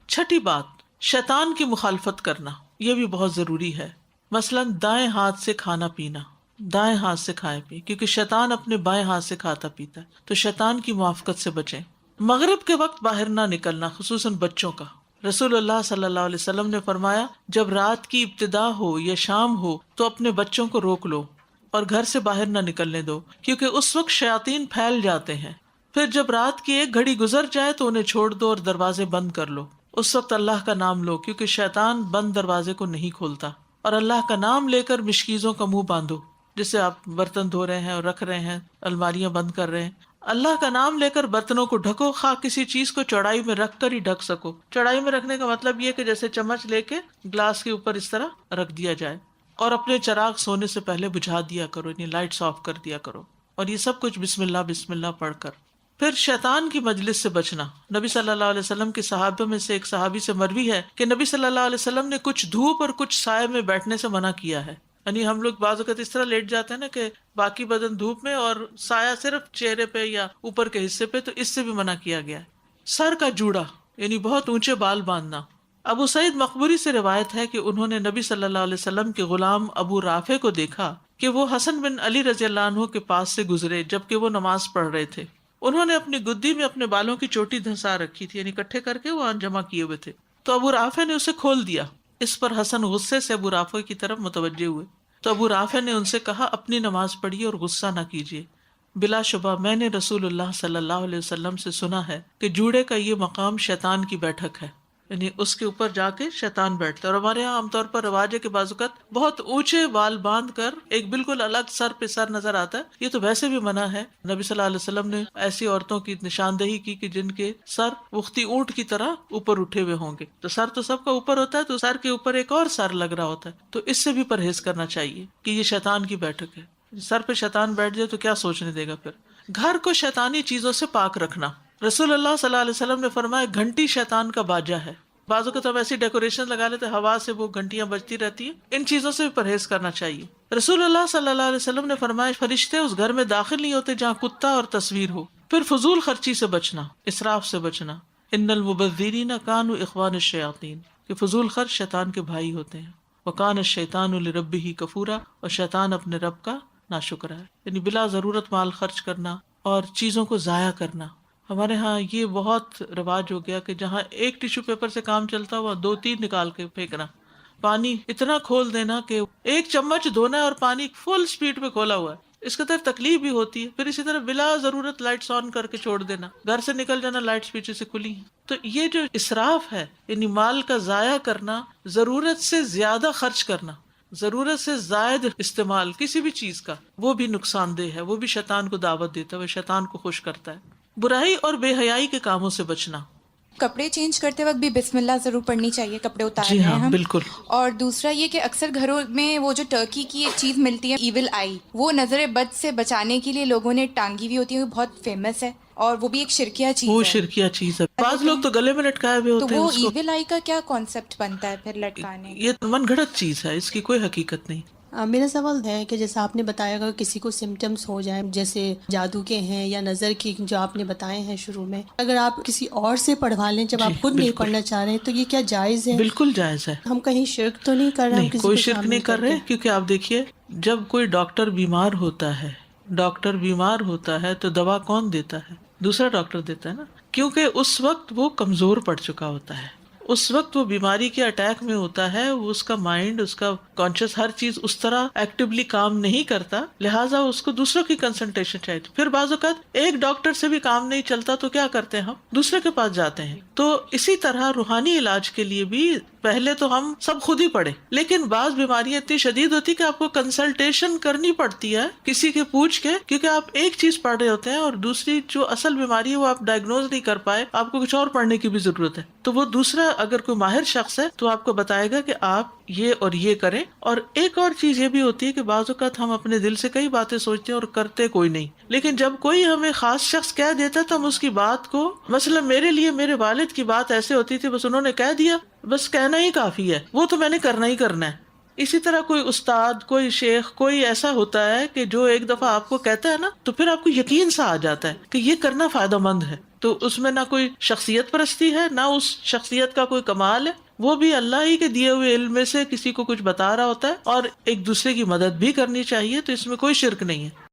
چھٹی بات، شیطان کی مخالفت کرنا، یہ بھی بہت ضروری ہے. مثلاً دائیں ہاتھ سے کھانا پینا، دائیں ہاتھ سے کھائے پی، کیونکہ شیطان اپنے بائیں ہاتھ سے کھاتا پیتا ہے، تو شیطان کی موافقت سے بچیں. مغرب کے وقت باہر نہ نکلنا، خصوصاً بچوں کا. رسول اللہ صلی اللہ علیہ وسلم نے فرمایا جب رات کی ابتدا ہو یا شام ہو تو اپنے بچوں کو روک لو اور گھر سے باہر نہ نکلنے دو، کیونکہ اس وقت شیاطین پھیل جاتے ہیں. پھر جب رات کی 1 گھڑی گزر جائے تو انہیں چھوڑ دو اور دروازے بند کر لو. اس وقت اللہ کا نام لو، کیونکہ شیطان بند دروازے کو نہیں کھولتا. اور اللہ کا نام لے کر مشکیزوں کا منہ باندھو، جسے آپ برتن دھو رہے ہیں اور رکھ رہے ہیں، الماریاں بند کر رہے ہیں. اللہ کا نام لے کر برتنوں کو ڈھکو، خواہ کسی چیز کو چوڑائی میں رکھ کر ہی ڈھک سکو. چوڑائی میں رکھنے کا مطلب یہ کہ جیسے چمچ لے کے گلاس کے اوپر اس طرح رکھ دیا جائے. اور اپنے چراغ سونے سے پہلے بجھا دیا کرو، یعنی لائٹس آف کر دیا کرو. اور یہ سب کچھ بسم اللہ پڑھ کر. پھر شیطان کی مجلس سے بچنا. نبی صلی اللہ علیہ وسلم کے صحابہ میں سے ایک صحابی سے مروی ہے کہ نبی صلی اللہ علیہ وسلم نے کچھ دھوپ اور کچھ سائے میں بیٹھنے سے منع کیا ہے. یعنی ہم لوگ بعض اوقات اس طرح لیٹ جاتے ہیں نا کہ باقی بدن دھوپ میں اور سایہ صرف چہرے پہ یا اوپر کے حصے پہ، تو اس سے بھی منع کیا گیا ہے. سر کا جوڑا، یعنی بہت اونچے بال باندھنا. ابو سعید مقبوری سے روایت ہے کہ انہوں نے نبی صلی اللہ علیہ وسلم کے غلام ابو رافع کو دیکھا کہ وہ حسن بن علی رضی اللہ عنہ کے پاس سے گزرے جبکہ وہ نماز پڑھ رہے تھے. انہوں نے اپنی گدی میں اپنے بالوں کی چوٹی دھنسا رکھی تھی، یعنی اکٹھے کر کے وہ جمع کیے ہوئے تھے. تو ابو رافع نے اسے کھول دیا. اس پر حسن غصے سے ابو رافع کی طرف متوجہ ہوئے. تو ابو رافع نے ان سے کہا اپنی نماز پڑھیے اور غصہ نہ کیجیے. بلا شبہ میں نے رسول اللہ صلی اللہ علیہ وسلم سے سنا ہے کہ جوڑے کا یہ مقام شیطان کی بیٹھک ہے، یعنی اس کے اوپر جا کے شیطان بیٹھتا ہے. اور ہمارے یہاں عام طور پر رواج ہے کہ بعض اوقات بہت اونچے بال باندھ کر ایک بالکل الگ سر پہ سر نظر آتا ہے. یہ تو ویسے بھی منع ہے. نبی صلی اللہ علیہ وسلم نے ایسی عورتوں کی نشاندہی کی کہ جن کے سر وقتی اونٹ کی طرح اوپر اٹھے ہوئے ہوں گے. تو سر تو سب کا اوپر ہوتا ہے، تو سر کے اوپر ایک اور سر لگ رہا ہوتا ہے. تو اس سے بھی پرہیز کرنا چاہیے کہ یہ شیطان کی بیٹھک ہے. سر پہ شیطان بیٹھ جائے تو کیا سوچنے دے گا. پھر گھر کو شیطانی چیزوں سے پاک رکھنا. رسول اللہ صلی اللہ علیہ وسلم نے فرمایا گھنٹی شیطان کا باجا ہے. بعضوں کو تو ایسی ڈیکوریشن لگا لیتے، ہوا سے وہ گھنٹیاں بجتی رہتی ہیں. ان چیزوں سے بھی پرہیز کرنا چاہیے. رسول اللہ صلی اللہ علیہ وسلم نے فرمایا فرشتے اس گھر میں داخل نہیں ہوتے جہاں کتا اور تصویر ہو. پھر فضول خرچی سے بچنا، اسراف سے بچنا. ان المبذرین کانوا اخوان الشیاطین، کہ فضول خرچ شیطان کے بھائی ہوتے ہیں. وکان الشیطان لربہ کفورا، اور شیطان اپنے رب کا ناشکرا ہے. یعنی بلا ضرورت مال خرچ کرنا اور چیزوں کو ضائع کرنا. ہمارے ہاں یہ بہت رواج ہو گیا کہ جہاں ایک ٹیشو پیپر سے کام چلتا ہوا 2-3 نکال کے پھینکنا. پانی اتنا کھول دینا کہ ایک چمچ دھونا ہے اور پانی فل سپیڈ پہ کھولا ہوا ہے. اس کے طرف تکلیف بھی ہوتی ہے. پھر اسی طرح بلا ضرورت لائٹس آن کر کے چھوڑ دینا، گھر سے نکل جانا لائٹس پیچھے سے کھلی ہیں. تو یہ جو اسراف ہے، یعنی مال کا ضائع کرنا، ضرورت سے زیادہ خرچ کرنا، ضرورت سے زائد استعمال کسی بھی چیز کا، وہ بھی نقصان دہ ہے. وہ بھی شیطان کو دعوت دیتا ہے، وہ شیطان کو خوش کرتا ہے. برائی اور بے حیائی کے کاموں سے بچنا. کپڑے چینج کرتے وقت بھی بسم اللہ ضرور پڑھنی چاہیے. کپڑے اتار جی رہے ہاں ہیں ہم. بالکل. اور دوسرا یہ کہ اکثر گھروں میں وہ جو ٹرکی کی ایک چیز ملتی ہے ایول آئی، وہ نظر بد سے بچانے کے لیے لوگوں نے ٹانگی ہوئی ہوتی ہے، وہ بہت فیمس ہے اور وہ بھی ایک شرکیہ چیز وہ ہے. شرکیہ چیز ہے. بعض لوگ تو گلے میں لٹکائے ہوئے تو ہوتے ہیں وہ اس کو. ایول آئی کا کیا کانسیپٹ بنتا ہے پھر لٹکانے کا؟ یہ من گھڑت چیز ہے، اس کی کوئی حقیقت نہیں. میرا سوال ہے کہ جیسا آپ نے بتایا اگر کسی کو سمٹمز ہو جائیں جیسے جادو کے ہیں یا نظر کی جو آپ نے بتائے ہیں شروع میں، اگر آپ کسی اور سے پڑھوا لیں جب جی آپ خود نہیں بالکل پڑھنا چاہ رہے تو یہ کیا جائز ہے؟ بالکل جائز ہے. ہم کہیں شرک تو نہیں کر رہے؟ ہم نہیں، کسی کوئی کو شرک شامل نہیں کر کے رہے، کیونکہ آپ دیکھیے جب کوئی ڈاکٹر بیمار ہوتا ہے تو دوا کون دیتا ہے؟ دوسرا ڈاکٹر دیتا ہے نا، کیونکہ اس وقت وہ کمزور پڑ چکا ہوتا ہے. اس وقت وہ بیماری کے اٹیک میں ہوتا ہے، وہ اس کا مائنڈ، اس کا کانشیس، ہر چیز اس طرح ایکٹیولی کام نہیں کرتا، لہٰذا اس کو دوسروں کی کنسلٹیشن چاہیے. پھر بعض اوقات ایک ڈاکٹر سے بھی کام نہیں چلتا تو کیا کرتے ہیں، ہم دوسرے کے پاس جاتے ہیں. تو اسی طرح روحانی علاج کے لیے بھی پہلے تو ہم سب خود ہی پڑھیں، لیکن بعض بیماریاں اتنی شدید ہوتی کہ آپ کو کنسلٹیشن کرنی پڑتی ہے کسی کے پوچھ کے، کیونکہ آپ ایک چیز پڑھ رہے ہوتے ہیں اور دوسری جو اصل بیماری ہے وہ آپ ڈائگنوز نہیں کر پائے، آپ کو کچھ اور پڑھنے کی بھی ضرورت ہے. تو وہ دوسرا اگر کوئی ماہر شخص ہے تو آپ کو بتائے گا کہ آپ یہ اور یہ کریں. اور ایک اور چیز یہ بھی ہوتی ہے کہ بعض اوقات ہم اپنے دل سے کئی باتیں سوچتے ہیں اور کرتے کوئی نہیں، لیکن جب کوئی ہمیں خاص شخص کہہ دیتا ہے تو ہم اس کی بات کو، مثلا میرے لیے میرے والد کی بات ایسے ہوتی تھی، بس انہوں نے کہہ دیا، بس کہنا ہی کافی ہے، وہ تو میں نے کرنا ہی کرنا ہے. اسی طرح کوئی استاد، کوئی شیخ، کوئی ایسا ہوتا ہے کہ جو ایک دفعہ آپ کو کہتا ہے نا تو پھر آپ کو یقین سا آ جاتا ہے کہ یہ کرنا فائدہ مند ہے. تو اس میں نہ کوئی شخصیت پرستی ہے، نہ اس شخصیت کا کوئی کمال ہے، وہ بھی اللہ ہی کے دیے ہوئے علم میں سے کسی کو کچھ بتا رہا ہوتا ہے، اور ایک دوسرے کی مدد بھی کرنی چاہیے، تو اس میں کوئی شرک نہیں ہے.